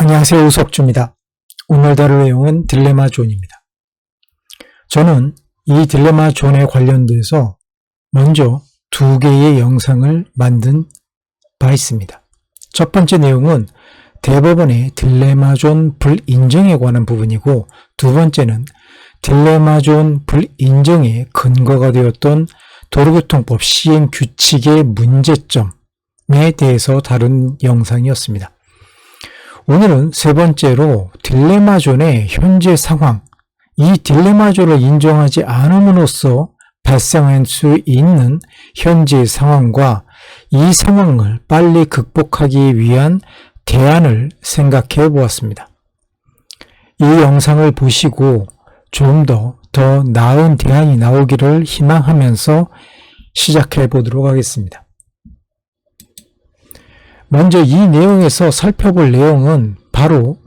안녕하세요. 우석주입니다. 오늘 다룰 내용은 딜레마 존입니다. 저는 이 딜레마 존에 관련돼서 먼저 두 개의 영상을 만든 바 있습니다. 첫 번째 내용은 대법원의 딜레마 존 불인정에 관한 부분이고, 두 번째는 딜레마 존 불인정의 근거가 되었던 도로교통법 시행 규칙의 문제점에 대해서 다룬 영상이었습니다. 오늘은 세 번째로 딜레마 존의 현재 상황, 이 딜레마 존을 인정하지 않음으로써 발생할 수 있는 현재의 상황과 이 상황을 빨리 극복하기 위한 대안을 생각해 보았습니다. 이 영상을 보시고 좀 더 나은 대안이 나오기를 희망하면서 시작해 보도록 하겠습니다. 먼저 이 내용에서 살펴볼 내용은 바로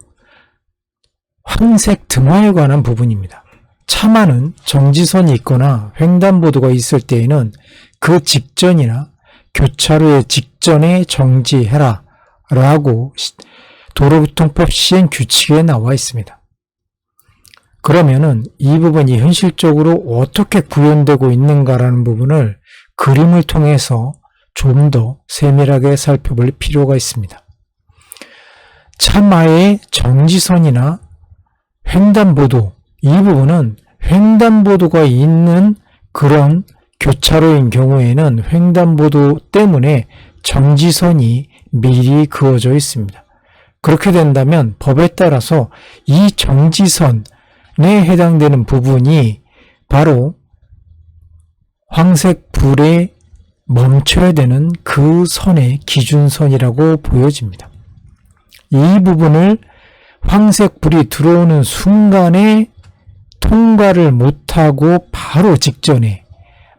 황색 등화에 관한 부분입니다. 차만은 정지선이 있거나 횡단보도가 있을 때에는 그 직전이나 교차로의 직전에 정지해라 라고 도로교통법 시행 규칙에 나와 있습니다. 그러면은 이 부분이 현실적으로 어떻게 구현되고 있는가라는 부분을 그림을 통해서 좀 더 세밀하게 살펴볼 필요가 있습니다. 차마의 정지선이나 횡단보도, 이 부분은 횡단보도가 있는 그런 교차로인 경우에는 횡단보도 때문에 정지선이 미리 그어져 있습니다. 그렇게 된다면 법에 따라서 이 정지선에 해당되는 부분이 바로 황색 불에 멈춰야 되는 그 선의 기준선이라고 보여집니다. 이 부분을 황색 불이 들어오는 순간에 통과를 못하고 바로 직전에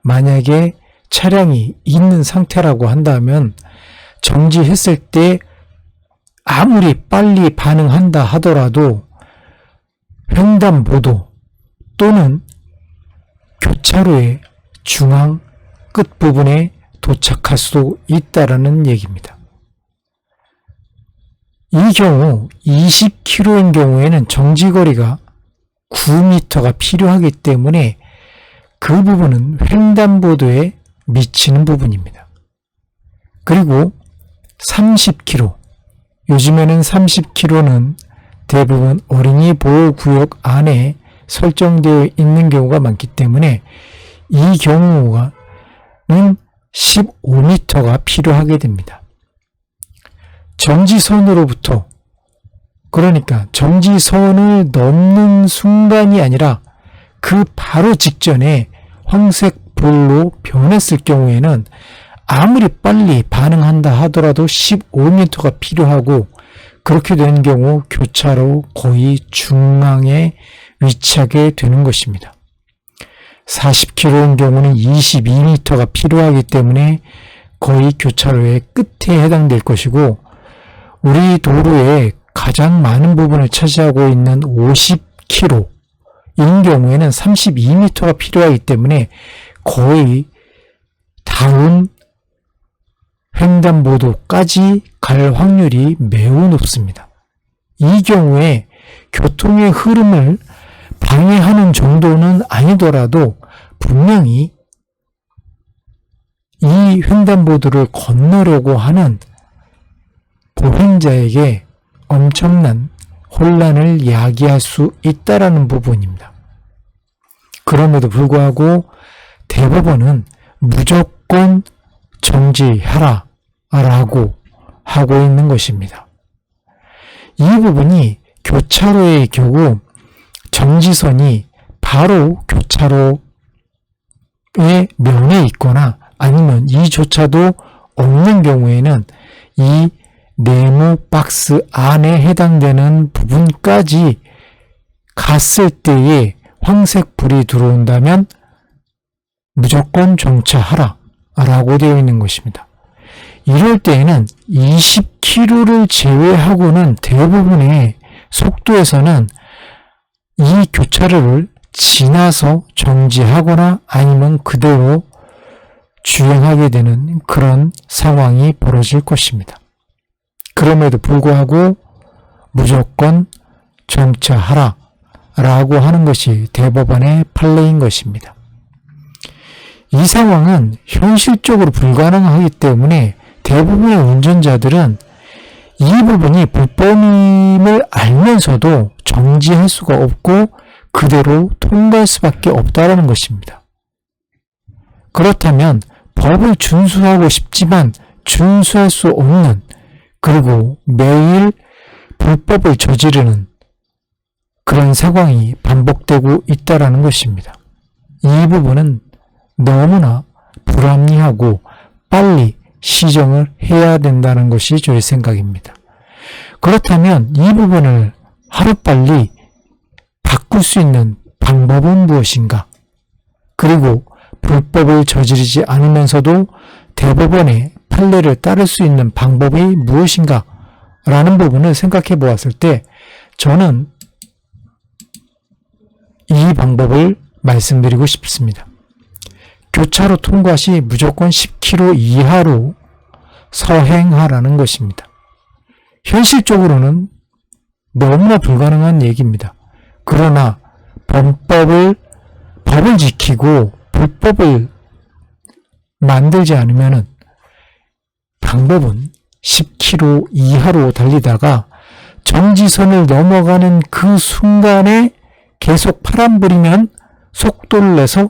만약에 차량이 있는 상태라고 한다면 정지했을 때 아무리 빨리 반응한다 하더라도 횡단보도 또는 교차로의 중앙 끝부분에 도착할 수 있다라는 얘기입니다. 이 경우 20km인 경우에는 정지거리가 9m가 필요하기 때문에 그 부분은 횡단보도에 미치는 부분입니다. 그리고 30km, 요즘에는 30km는 대부분 어린이 보호구역 안에 설정되어 있는 경우가 많기 때문에 이 경우는 15m가 필요하게 됩니다. 정지선으로부터, 그러니까 정지선을 넘는 순간이 아니라 그 바로 직전에 황색 불로 변했을 경우에는 아무리 빨리 반응한다 하더라도 15m가 필요하고, 그렇게 된 경우 교차로 거의 중앙에 위치하게 되는 것입니다. 40km인 경우는 22m가 필요하기 때문에 거의 교차로의 끝에 해당될 것이고, 우리 도로의 가장 많은 부분을 차지하고 있는 50km인 경우에는 32m가 필요하기 때문에 거의 다음 횡단보도까지 갈 확률이 매우 높습니다. 이 경우에 교통의 흐름을 방해하는 정도는 아니더라도 분명히 이 횡단보도를 건너려고 하는 보행자에게 엄청난 혼란을 야기할 수 있다라는 부분입니다. 그럼에도 불구하고 대법원은 무조건 정지하라 라고 하고 있는 것입니다. 이 부분이 교차로의 경우 정지선이 바로 교차로의 면에 있거나 아니면 이조차도 없는 경우에는 이 네모 박스 안에 해당되는 부분까지 갔을 때에 황색 불이 들어온다면 무조건 정차하라 라고 되어 있는 것입니다. 이럴 때에는 20km를 제외하고는 대부분의 속도에서는 이 교차로를 지나서 정지하거나 아니면 그대로 주행하게 되는 그런 상황이 벌어질 것입니다. 그럼에도 불구하고 무조건 정차하라 라고 하는 것이 대법원의 판례인 것입니다. 이 상황은 현실적으로 불가능하기 때문에 대부분의 운전자들은 이 부분이 불법임을 알면서도 정지할 수가 없고 그대로 통과할 수밖에 없다는 것입니다. 그렇다면 법을 준수하고 싶지만 준수할 수 없는, 그리고 매일 불법을 저지르는 그런 상황이 반복되고 있다는 것입니다. 이 부분은 너무나 불합리하고 빨리 시정을 해야 된다는 것이 저의 생각입니다. 그렇다면 이 부분을 하루빨리 바꿀 수 있는 방법은 무엇인가? 그리고 불법을 저지르지 않으면서도 대법원의 판례를 따를 수 있는 방법이 무엇인가? 라는 부분을 생각해 보았을 때 저는 이 방법을 말씀드리고 싶습니다. 교차로 통과 시 무조건 10km 이하로 서행하라는 것입니다. 현실적으로는 너무나 불가능한 얘기입니다. 그러나 법을 지키고 불법을 만들지 않으면 방법은 10km 이하로 달리다가 정지선을 넘어가는 그 순간에 계속 파란불이면 속도를 내서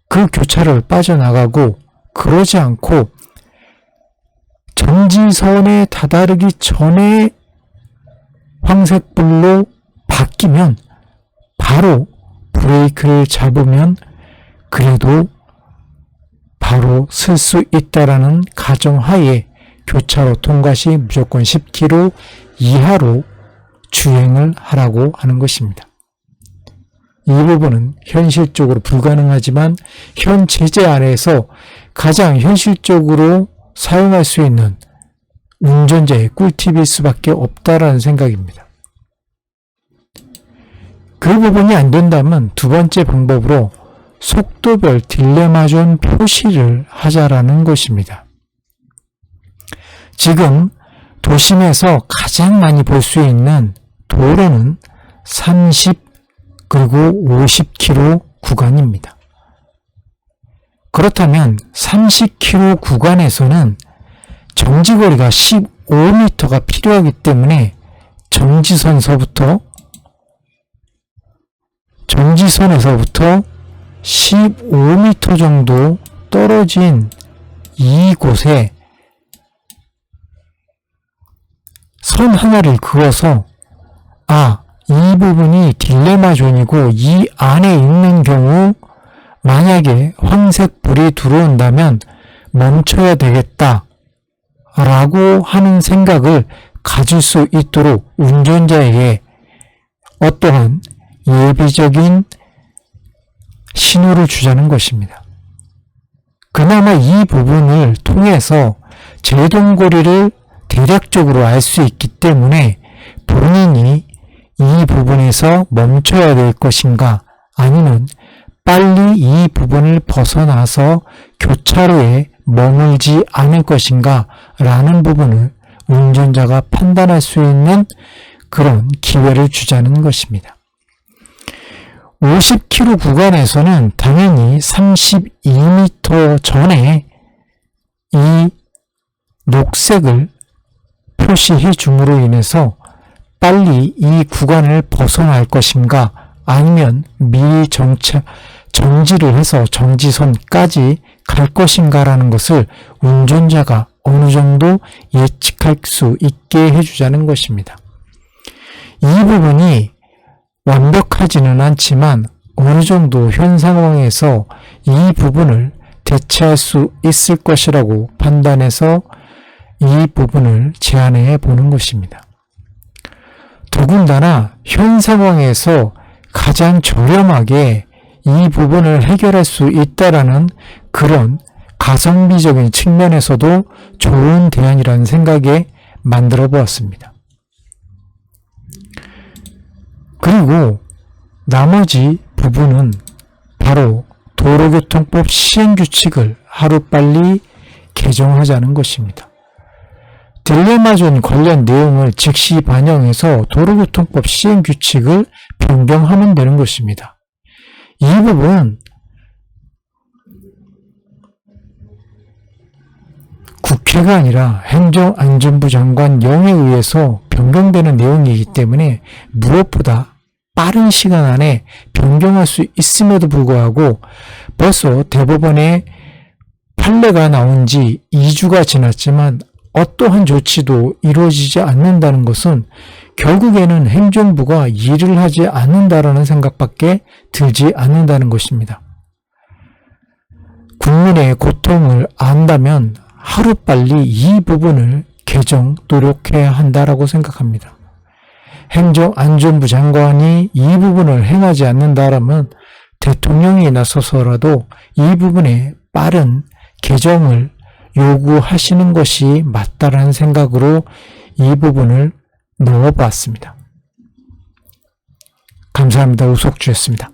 그 교차로를 빠져나가고, 그러지 않고 정지선에 다다르기 전에 황색불로 바뀌면 바로 브레이크를 잡으면 그래도 바로 쓸 수 있다라는 가정하에 교차로 통과 시 무조건 10km 이하로 주행을 하라고 하는 것입니다. 이 부분은 현실적으로 불가능하지만 현 제재 안에서 가장 현실적으로 사용할 수 있는 운전자의 꿀팁일 수밖에 없다라는 생각입니다. 그 부분이 안 된다면 두 번째 방법으로 속도별 딜레마존 표시를 하자라는 것입니다. 지금 도심에서 가장 많이 볼 수 있는 도로는 30 그리고 50km 구간입니다. 그렇다면 30km 구간에서는 정지거리가 15m가 필요하기 때문에 정지선에서부터 15m 정도 떨어진 이곳에 선 하나를 그어서 이 부분이 딜레마 존이고 이 안에 있는 경우 만약에 황색불이 들어온다면 멈춰야 되겠다 라고 하는 생각을 가질 수 있도록 운전자에게 어떠한 예비적인 신호를 주자는 것입니다. 그나마 이 부분을 통해서 제동거리를 대략적으로 알 수 있기 때문에 본인이 이 부분에서 멈춰야 될 것인가, 아니면 빨리 이 부분을 벗어나서 교차로에 머물지 않을 것인가 라는 부분을 운전자가 판단할 수 있는 그런 기회를 주자는 것입니다. 50km 구간에서는 당연히 32m 전에 이 녹색을 표시해 줌으로 인해서 빨리 이 구간을 벗어날 것인가, 아니면 미리 정지를 해서 정지선까지 갈 것인가 라는 것을 운전자가 어느 정도 예측할 수 있게 해주자는 것입니다. 이 부분이 완벽하지는 않지만 어느 정도 현 상황에서 이 부분을 대체할 수 있을 것이라고 판단해서 이 부분을 제안해 보는 것입니다. 더군다나 현 상황에서 가장 저렴하게 이 부분을 해결할 수 있다라는 그런 가성비적인 측면에서도 좋은 대안이라는 생각에 만들어 보았습니다. 그리고 나머지 부분은 바로 도로교통법 시행규칙을 하루빨리 개정하자는 것입니다. 딜레마존 관련 내용을 즉시 반영해서 도로교통법 시행규칙을 변경하면 되는 것입니다. 이 부분은 국회가 아니라 행정안전부 장관령에 의해서 변경되는 내용이기 때문에 무엇보다 빠른 시간 안에 변경할 수 있음에도 불구하고 벌써 대법원에 판례가 나온 지 2주가 지났지만 어떠한 조치도 이루어지지 않는다는 것은 결국에는 행정부가 일을 하지 않는다라는 생각밖에 들지 않는다는 것입니다. 국민의 고통을 안다면 하루빨리 이 부분을 개정 노력해야 한다라고 생각합니다. 행정안전부 장관이 이 부분을 행하지 않는다라면 대통령이 나서서라도 이 부분에 빠른 개정을 요구하시는 것이 맞다라는 생각으로 이 부분을 넣어봤습니다. 감사합니다. 우석주였습니다.